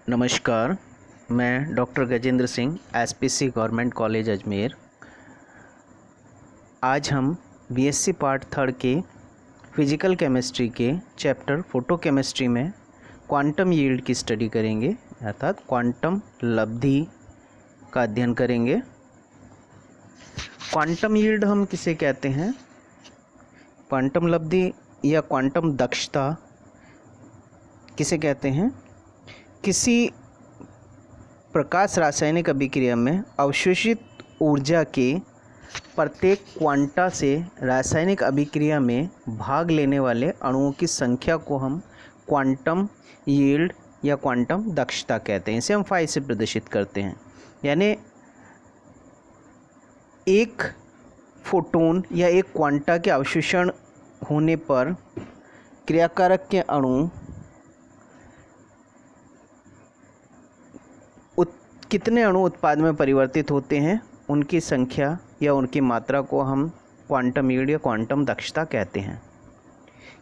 नमस्कार, मैं doctor Gajendra Singh, SPC government college Ajmer. आज हम बीएससी पार्ट थर्ड के फिज़िकल केमिस्ट्री के चैप्टर फोटोकेमिस्ट्री में क्वांटम यील्ड की स्टडी करेंगे, अर्थात क्वांटम लब्धि का अध्ययन करेंगे। क्वांटम यील्ड हम किसे कहते हैं? क्वांटम लब्धि या क्वांटम दक्षता किसे कहते हैं? किसी प्रकाश रासायनिक अभिक्रिया में अवशोषित ऊर्जा के प्रत्येक क्वांटा से रासायनिक अभिक्रिया में भाग लेने वाले अणुओं की संख्या को हम क्वांटम यील्ड या क्वांटम दक्षता कहते हैं। इसे हम फाई से प्रदर्शित करते हैं। यानी एक फोटोन या एक क्वांटा के अवशोषण होने पर क्रियाकारक के अणु कितने अणु उत्पाद में परिवर्तित होते हैं, उनकी संख्या या उनकी मात्रा को हम क्वांटम यील्ड या क्वांटम दक्षता कहते हैं।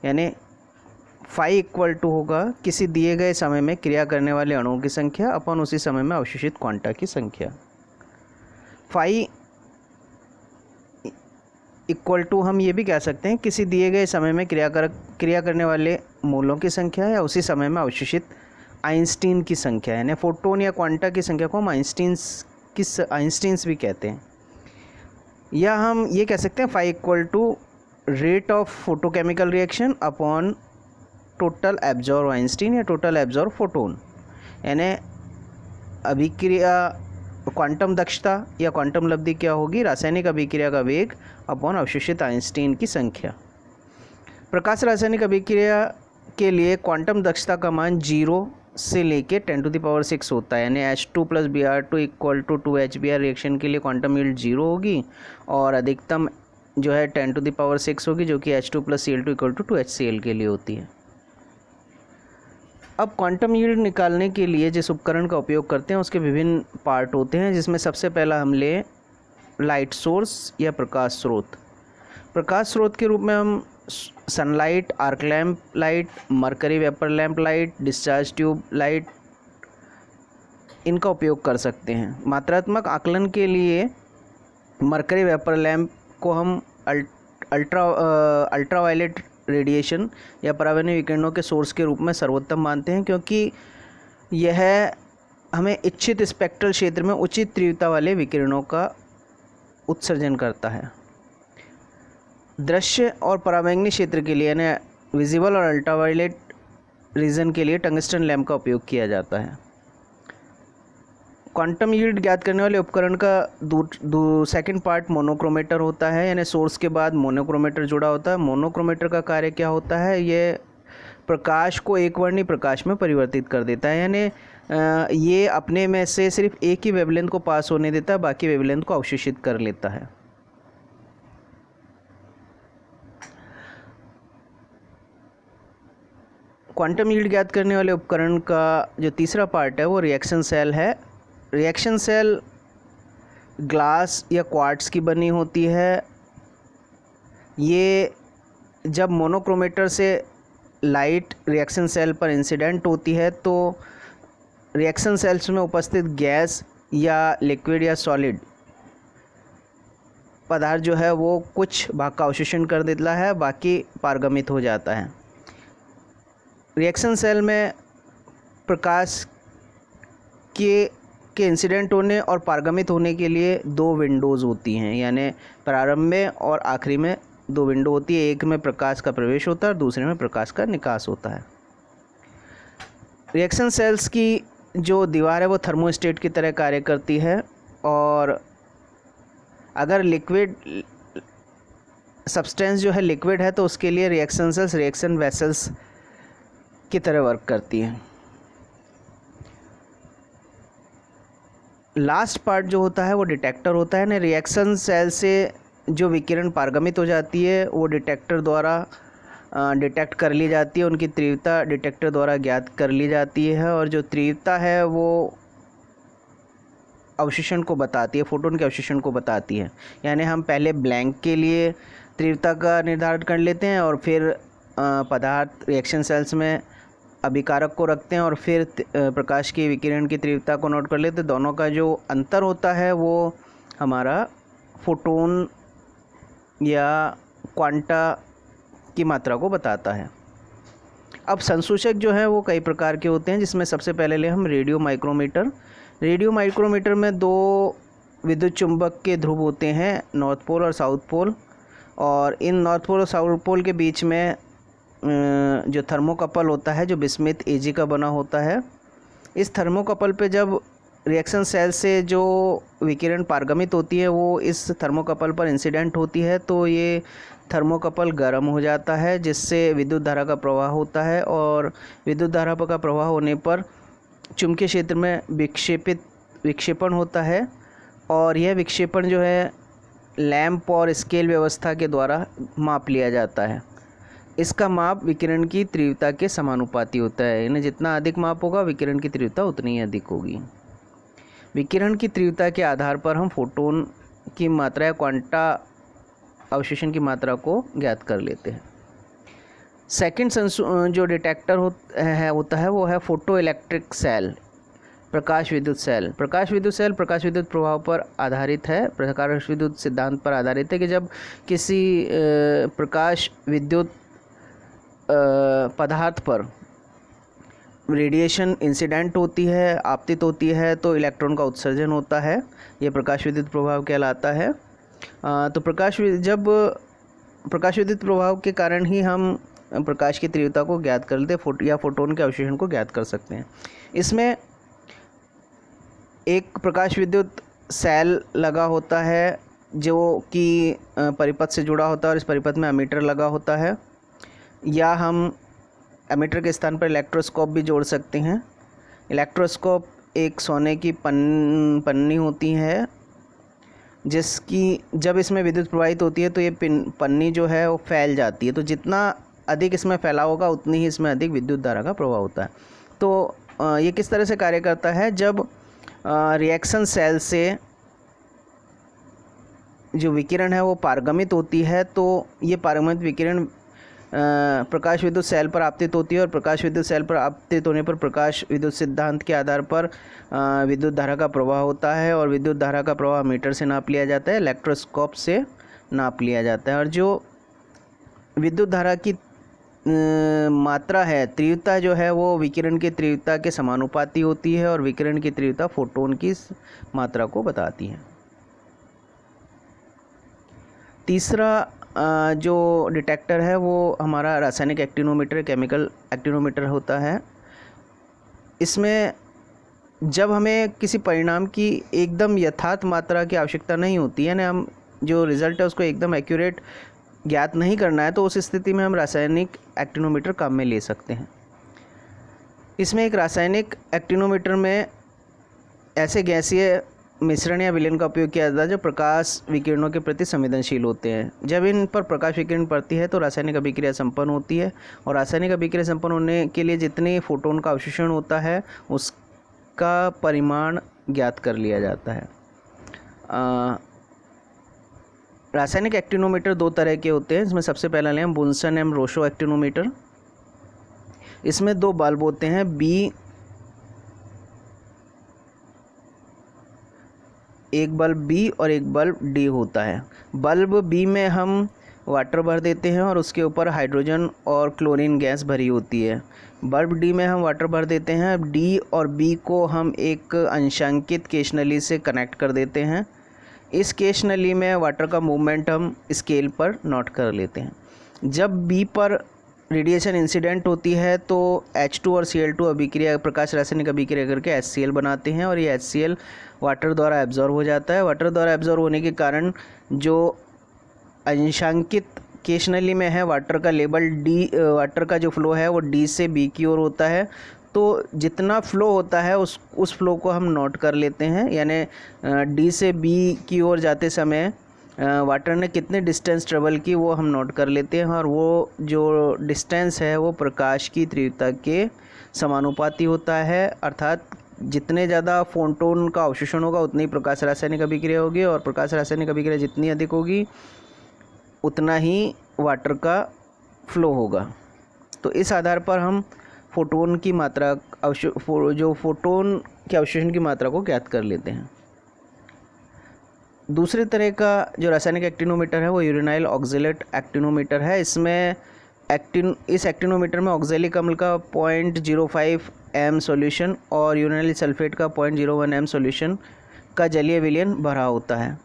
यानी फाई इक्वल टू होगा किसी दिए गए समय में क्रिया करने वाले अणुओं की संख्या अपन उसी समय में अवशोषित क्वांटा की संख्या। फाई इक्वल टू हम ये भी कह सकते हैं किसी दिए गए समय में क्रिया करने वाले मोलों की संख्या या उसी समय में अवशोषित आइंस्टीन की संख्या। यानी फोटोन या क्वांटा की संख्या को हम आइंस्टीन्स भी कहते हैं। या हम ये कह सकते हैं phi equal to rate of photochemical reaction upon total absorb Einstein या टोटल एब्जॉर्ब फोटोन। यानी अभिक्रिया क्वांटम दक्षता या क्वांटम लब्धि क्या होगी? रासायनिक अभिक्रिया का वेग अपॉन अवशोषित आइंस्टीन की संख्या। प्रकाश रासायनिक अभिक्रिया के लिए क्वांटम दक्षता का मान 0 से लेके 10⁻⁶ होता है। यानी H2 + Br2 equal to 2HBr reaction के लिए क्वांटम यील्ड 0 होगी और अधिकतम जो है 10⁻⁶ होगी, जो कि H2 + Cl2 equal to 2HCl के लिए होती है। अब क्वांटम यील्ड निकालने के लिए जिस उपकरण का उपयोग करते हैं उसके विभिन्न पार्ट होते हैं, जिसमें सबसे पहला हम ले लाइट सोर्स या प्रकाश स्रोत। प्रकाश स्रोत के रूप में हम sunlight, arc lamp light, mercury vapour lamp light, discharge tube light, इनका उपयोग कर सकते हैं। मात्रात्मक आकलन के लिए मरकरी वेपर लैंप को हम अल्ट्रावायलेट रेडिएशन या पराबैंगनी विकिरणों के सोर्स के रूप में सर्वोत्तम मानते हैं, क्योंकि यह हमें इच्छित स्पेक्ट्रल क्षेत्र में उचित तीव्रता वाले विकिरणों का उत्सर्जन करता है। दृश्य और पराबैंगनी क्षेत्र के लिए यानी विजिबल और अल्ट्रावायलेट रीजन के लिए टंगस्टन लैंप का उपयोग किया जाता है। क्वांटम यील्ड ज्ञात करने वाले उपकरण का सेकंड पार्ट मोनोक्रोमेटर होता है। यानी सोर्स के बाद मोनोक्रोमेटर जुड़ा होता है। मोनोक्रोमेटर का कार्य क्या होता है? ये प्रकाश को एकवर्णी प्रकाश में परिवर्तित कर देता है। यानी ये अपने में से सिर्फ एक ही वेवलेंथ को पास होने देता है, बाकी वेवलेंथ को अवशोषित कर लेता है। क्वांटम यील्ड ज्ञात करने वाले उपकरण का जो तीसरा पार्ट है वो रिएक्शन सेल है। रिएक्शन सेल ग्लास या क्वार्ट्ज की बनी होती है। ये जब मोनोक्रोमेटर से लाइट रिएक्शन सेल पर इंसिडेंट होती है तो रिएक्शन सेल्स में उपस्थित गैस या लिक्विड या सॉलिड पदार्थ जो है वो कुछ भाग का अवशोषण कर देता है, बाकी पारगमित हो जाता है। रिएक्शन सेल में प्रकाश के इंसिडेंट होने और पारगमित होने के लिए 2 विंडोज़ होती हैं। यानी प्रारंभ में और आखिरी में 2 विंडो होती है। एक में प्रकाश का प्रवेश होता है और दूसरे में प्रकाश का निकास होता है। रिएक्शन सेल्स की जो दीवार है वो थर्मोस्टेट की तरह कार्य करती है, और अगर लिक्विड सब्सटेंस जो है लिक्विड है तो उसके लिए रिएक्शन सेल्स रिएक्शन वेसल्स की तरह वर्क करती है। लास्ट पार्ट जो होता है वो डिटेक्टर होता है। ना रिएक्शन सेल से जो विकिरण पारगमित हो जाती है वो डिटेक्टर द्वारा डिटेक्ट कर ली जाती है। उनकी तीव्रता डिटेक्टर द्वारा ज्ञात कर ली जाती है, और जो तीव्रता है वो अवशोषण को बताती है, फोटोन के अवशोषण को बताती है। यानी हम पहले ब्लैंक के लिए तीव्रता का निर्धारण कर लेते हैं और फिर पदार्थ रिएक्शन सेल्स में अभिकारक को रखते हैं और फिर प्रकाश की विकिरण की तीव्रता को नोट कर लेते हैं। दोनों का जो अंतर होता है वो हमारा फोटोन या क्वांटा की मात्रा को बताता है। अब संसूचक जो है वो कई प्रकार के होते हैं, जिसमें सबसे पहले ले हम रेडियो माइक्रोमीटर। रेडियो माइक्रोमीटर में दो विद्युत चुंबक के ध्रुव होते हैं, नॉर्थ पोल और साउथ पोल, और इन नॉर्थ पोल और साउथ पोल के बीच में जो थर्मोकपल होता है जो बिस्मिथ एजी का बना होता है। इस थर्मोकपल पे जब रिएक्शन सेल से जो विकिरण पारगमित होती है वो इस थर्मोकपल पर इंसिडेंट होती है, तो ये थर्मोकपल गर्म हो जाता है, जिससे विद्युत धारा का प्रवाह होता है, और विद्युत धारा का प्रवाह होने पर चुंबकीय क्षेत्र में विक्षेपण होता है, और यह विक्षेपण जो है लैंप और स्केल व्यवस्था के द्वारा माप लिया जाता है। इसका माप विकिरण की तीव्रता के समानुपाती होता है, यानी जितना अधिक माप होगा विकिरण की तीव्रता उतनी ही अधिक होगी। विकिरण की तीव्रता के आधार पर हम फोटोन की मात्रा या क्वांटा अवशोषण की मात्रा को ज्ञात कर लेते हैं। सेकंड जो डिटेक्टर होता है वो है फोटो इलेक्ट्रिक सेल, प्रकाश विद्युत सेल। प्रकाश विद्युत सेल प्रकाश विद्युत प्रभाव पर आधारित है, प्रकाश विद्युत सिद्धांत पर आधारित है कि जब किसी प्रकाश विद्युत पदार्थ पर रेडिएशन इंसिडेंट होती है, आपतित होती है, तो इलेक्ट्रॉन का उत्सर्जन होता है, ये प्रकाश विद्युत प्रभाव कहलाता है। तो प्रकाश विद्युत प्रभाव के कारण ही हम प्रकाश की तीव्रता को ज्ञात कर लेते हैं या फोटोन के अवशोषण को ज्ञात कर सकते हैं। इसमें एक प्रकाश विद्युत सेल लगा होता है जो कि परिपथ से जुड़ा होता है, और इस परिपथ में एमीटर लगा होता है, या हम एमीटर के स्थान पर इलेक्ट्रोस्कोप भी जोड़ सकते हैं। इलेक्ट्रोस्कोप एक सोने की पन्नी होती है, जिसकी जब इसमें विद्युत प्रवाहित होती है तो ये पन्नी जो है वो फैल जाती है, तो जितना अधिक इसमें फैलाव होगा उतनी ही इसमें अधिक विद्युत धारा का प्रवाह होता है। तो ये किस तरह से कार्य करता है, जब रिएक्शन सेल से जो विकिरण है वो पारगमित होती है, तो ये पारगमित विकिरण प्रकाश विद्युत सेल पर आपतित होती है, और प्रकाश विद्युत सेल पर आपतित होने पर प्रकाश विद्युत सिद्धांत के आधार पर विद्युत धारा का प्रवाह होता है, और विद्युत धारा का प्रवाह मीटर से नाप लिया जाता है, इलेक्ट्रोस्कोप से नाप लिया जाता है। और जो विद्युत धारा की मात्रा है, तीव्रता जो है वो विकिरण की तीव्रता के समानुपाती होती है, और विकिरण की तीव्रता फोटोन की मात्रा को बताती है। तीसरा जो डिटेक्टर है वो हमारा रासायनिक एक्टिनोमीटर, केमिकल एक्टिनोमीटर होता है। इसमें जब हमें किसी परिणाम की एकदम यथार्थ मात्रा की आवश्यकता नहीं होती है, ना हम जो रिज़ल्ट है उसको एकदम एक्यूरेट ज्ञात नहीं करना है, तो उस स्थिति में हम रासायनिक एक्टिनोमीटर काम में ले सकते हैं। इसमें एक रासायनिक एक्टिनोमीटर में ऐसे गैसीय मिश्रण या विलयन का उपयोग किया जाता है जो प्रकाश विकिरणों के प्रति संवेदनशील होते हैं। जब इन पर प्रकाश विकिरण पड़ती है तो रासायनिक अभिक्रिया संपन्न होती है, और रासायनिक अभिक्रिया संपन्न होने के लिए जितने फोटोन का अवशोषण होता है उसका परिमाण ज्ञात कर लिया जाता है। रासायनिक एक्टिनोमीटर दो तरह के होते हैं, इसमें सबसे पहला लें हम बुन्सन एंड रोशो एक्टिनोमीटर। इसमें दो बल्ब होते हैं, एक बल्ब बी और एक बल्ब डी होता है। बल्ब बी में हम वाटर भर देते हैं और उसके ऊपर हाइड्रोजन और क्लोरीन गैस भरी होती है। बल्ब डी में हम वाटर भर देते हैं, डी और बी को हम एक अंशांकित केश नली से कनेक्ट कर देते हैं। इस केश नली में वाटर का मूवमेंट हम स्केल पर नोट कर लेते हैं। जब बी पर रेडिएशन इंसिडेंट होती है तो H2 और Cl2 अभिक्रिया, प्रकाश रासायनिक अभिक्रिया करके HCl बनाते हैं, और ये HCl वाटर द्वारा एब्जॉर्ब हो जाता है। वाटर द्वारा एब्जॉर्ब होने के कारण जो अंशांकित केश नली में है वाटर का लेवल डी, वाटर का जो फ्लो है वो डी से बी की ओर होता है। तो जितना फ्लो होता है उस फ्लो को हम नोट कर लेते हैं, यानी डी से बी की ओर जाते समय वाटर ने कितने डिस्टेंस ट्रेवल की वो हम नोट कर लेते हैं, और वो जो डिस्टेंस है वो प्रकाश की तीव्रता के समानुपाती होता है। अर्थात जितने ज़्यादा फोटोन का अवशोषण होगा उतनी ही प्रकाश रासायनिक अभिक्रिया होगी, और प्रकाश रासायनिक अभिक्रिया जितनी अधिक होगी उतना ही वाटर का फ्लो होगा। तो इस आधार पर हम फोटोन की मात्रा जो फोटोन के अवशोषण की मात्रा को ज्ञात कर लेते हैं। दूसरे तरह का जो रासायनिक एक्टिनोमीटर है वो यूरेनाइल ऑक्जेलेट एक्टिनोमीटर है। इस एक्टिनोमीटर में ऑक्जेलिक अम्ल का 0.05 m सॉल्यूशन और यूरेनाइल सल्फेट का 0.01 m सॉल्यूशन का जलीय विलयन भरा होता है।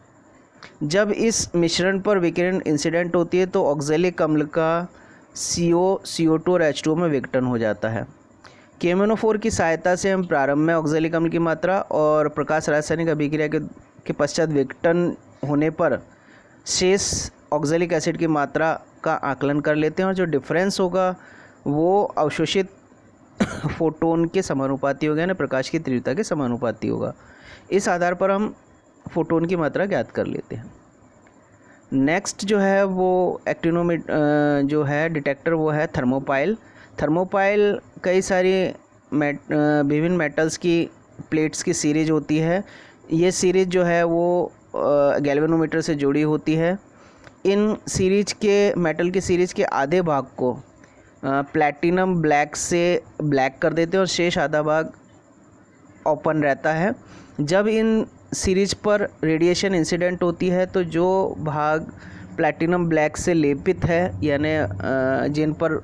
जब इस मिश्रण पर विकिरण इंसिडेंट होती है तो ऑक्जेलिक अम्ल का CO2 और H2O में विघटन हो जाता है। KMnO4 की सहायता से हम प्रारंभ में ऑक्जेलिक अम्ल की मात्रा और प्रकाश रासायनिक अभिक्रिया के पश्चात विघटन होने पर शेष ऑक्जेलिक एसिड की मात्रा का आकलन कर लेते हैं और जो डिफरेंस होगा वो अवशोषित फोटोन के समानुपाती होगा, यानी प्रकाश की तीव्रता के समानुपाती होगा। इस आधार पर हम फोटोन की मात्रा ज्ञात कर लेते हैं। नेक्स्ट जो है वो जो है डिटेक्टर वो है थर्मोपाइल। थर्मोपाइल कई सारी विभिन्न मेटल्स की प्लेट्स की सीरीज होती है। ये सीरीज जो है वो गैल्वेनोमीटर से जुड़ी होती है। इन सीरीज के मेटल की सीरीज के आधे भाग को प्लैटिनम ब्लैक से ब्लैक कर देते हैं और शेष आधा भाग ओपन रहता है। जब इन सीरीज पर रेडिएशन इंसिडेंट होती है तो जो भाग प्लैटिनम ब्लैक से लेपित है, यानी जिन पर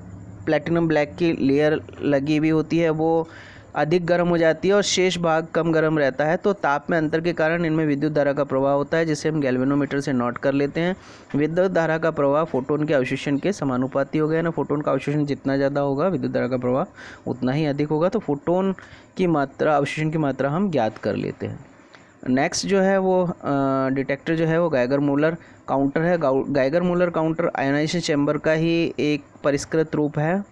प्लैटिनम ब्लैक की लेयर लगी हुई होती है, वो अधिक गर्म हो जाती है और शेष भाग कम गर्म रहता है। तो ताप में अंतर के कारण इनमें विद्युत धारा का प्रवाह होता है, जिसे हम गैल्वेनोमीटर से नोट कर लेते हैं। विद्युत धारा का प्रवाह फोटोन के अवशोषण के समानुपाती होगा, ना फोटोन का अवशोषण जितना ज़्यादा होगा विद्युत धारा का प्रवाह उतना ही अधिक होगा। तो फोटोन की मात्रा, अवशोषण की मात्रा हम ज्ञात कर लेते हैं। नेक्स्ट जो है वो डिटेक्टर जो है वो गाइगर मूलर काउंटर है। Geiger Muller counter ionization chamber का ही एक परिष्कृत रूप है।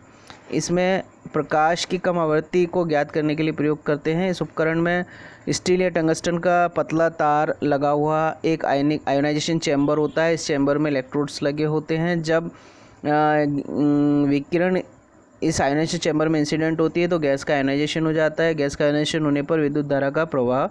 इसमें प्रकाश की कम आवृत्ति को ज्ञात करने के लिए प्रयोग करते हैं। इस उपकरण में स्टील या टंगस्टन का पतला तार लगा हुआ एक आयोनाइजेशन चैम्बर होता है। इस चैम्बर में इलेक्ट्रोड्स लगे होते हैं। जब विकिरण इस आयोनाइजेशन चैम्बर में इंसिडेंट होती है तो गैस का आयोनाइजेशन हो जाता है। गैस का आयोनाइजेशन होने पर विद्युत धारा का प्रवाह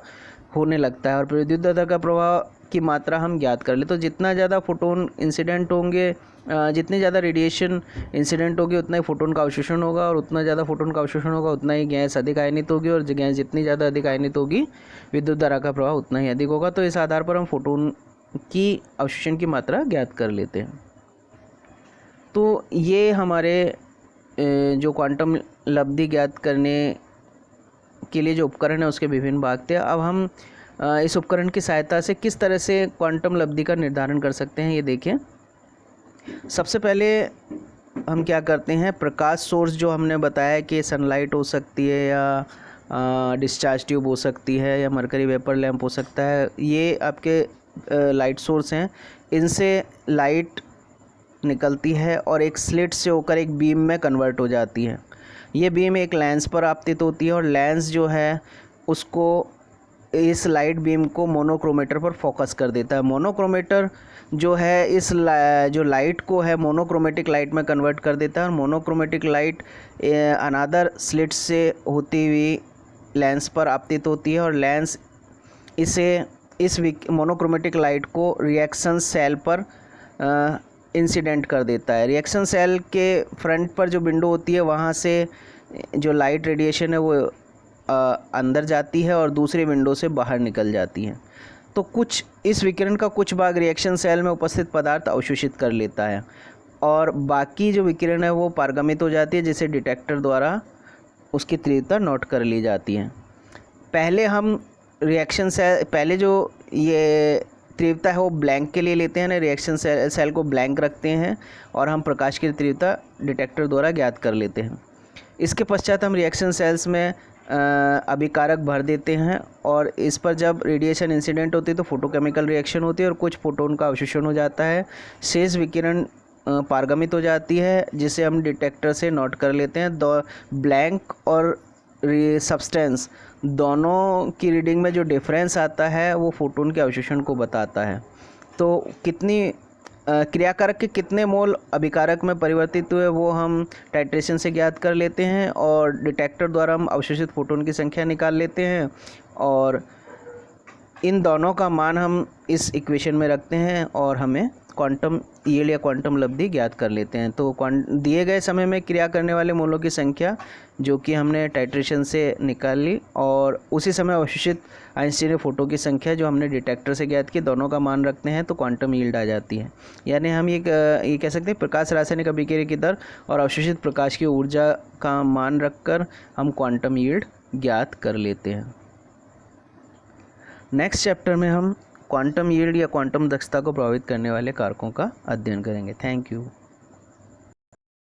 होने लगता है और विद्युत धारा का प्रवाह की मात्रा हम ज्ञात कर ले। तो जितना ज़्यादा फोटोन इंसिडेंट होंगे, जितनी ज़्यादा रेडिएशन इंसिडेंट होगी उतना ही फोटोन का अवशोषण होगा और उतना ज़्यादा फोटोन का अवशोषण होगा उतना ही गैस अधिक आयनित होगी और गैस जितनी ज़्यादा अधिक आयनित होगी विद्युत धारा का प्रवाह उतना ही अधिक होगा। तो इस आधार पर हम फोटोन की अवशोषण की मात्रा ज्ञात कर लेते हैं। तो ये हमारे जो क्वांटम लब्धि ज्ञात करने के लिए जो उपकरण है उसके विभिन्न भाग थे। अब हम इस उपकरण की सहायता से किस तरह से क्वांटम लब्धि का निर्धारण कर सकते हैं, ये देखें। सबसे पहले हम क्या करते हैं, प्रकाश सोर्स जो हमने बताया कि सनलाइट हो सकती है या डिस्चार्ज ट्यूब हो सकती है या मरकरी वेपर लैंप हो सकता है, ये आपके लाइट सोर्स हैं। इनसे लाइट निकलती है और एक स्लिट से होकर एक बीम में कन्वर्ट हो जाती है। ये बीम एक लेंस पर आपतित होती है और लेंस जो है उसको इस लाइट बीम को मोनोक्रोमेटर पर फोकस कर देता है। मोनोक्रोमेटर जो है इस जो लाइट को है मोनोक्रोमेटिक लाइट में कन्वर्ट कर देता है और मोनोक्रोमेटिक लाइट अनदर स्लिट से होती हुई लेंस पर आपतित होती है और लेंस इस मोनोक्रोमेटिक लाइट को रिएक्शन सेल पर इंसिडेंट कर देता है। रिएक्शन सेल के फ्रंट पर जो विंडो होती है वहाँ से जो लाइट रेडिएशन है वो अंदर जाती है और दूसरी विंडो से बाहर निकल जाती है। तो कुछ इस विकिरण का कुछ भाग रिएक्शन सेल में उपस्थित पदार्थ अवशोषित कर लेता है और बाकी जो विकिरण है वो पारगमित हो जाती है, जिसे डिटेक्टर द्वारा उसकी तीव्रता नोट कर ली जाती है। पहले हम रिएक्शन सेल, पहले जो ये तीव्रता है वो ब्लैंक के लिए लेते हैं ना, रिएक्शन सेल को ब्लैंक रखते हैं और हम प्रकाश की तीव्रता डिटेक्टर द्वारा ज्ञात कर लेते हैं। इसके पश्चात हम रिएक्शन सेल्स में अभिकारक भर देते हैं और इस पर जब रेडिएशन इंसिडेंट होती है तो फोटोकेमिकल रिएक्शन होती है और कुछ फोटोन का अवशोषण हो जाता है। शेष विकिरण पारगमित हो जाती है, जिसे हम डिटेक्टर से नोट कर लेते हैं। ब्लैंक और सब्सटेंस दोनों की रीडिंग में जो डिफरेंस आता है वो फोटोन के अवशोषण को बताता है। तो कितनी क्रियाकारक के कितने मोल अभिकारक में परिवर्तित हुए वो हम टाइट्रेशन से ज्ञात कर लेते हैं और डिटेक्टर द्वारा हम अवशोषित फोटोन की संख्या निकाल लेते हैं और इन दोनों का मान हम इस इक्वेशन में रखते हैं और हमें क्वांटम यील्ड या क्वांटम लब्धि ज्ञात कर लेते हैं। तो दिए गए समय में क्रिया करने वाले मोलों की संख्या जो कि हमने टाइट्रेशन से निकाल ली, और उसी समय अवशोषित आइंस्टीन फोटो की संख्या जो हमने डिटेक्टर से ज्ञात की, दोनों का मान रखते हैं तो क्वांटम यील्ड आ जाती है। यानी हम ये कह सकते हैं प्रकाश रासायनिक अभिक्रिया की दर और अवशोषित प्रकाश की ऊर्जा का मान रखकर हम क्वांटम यील्ड ज्ञात कर लेते हैं। नेक्स्ट चैप्टर में हम क्वांटम यील्ड या क्वांटम दक्षता को प्रभावित करने वाले कारकों का अध्ययन करेंगे। Thank you.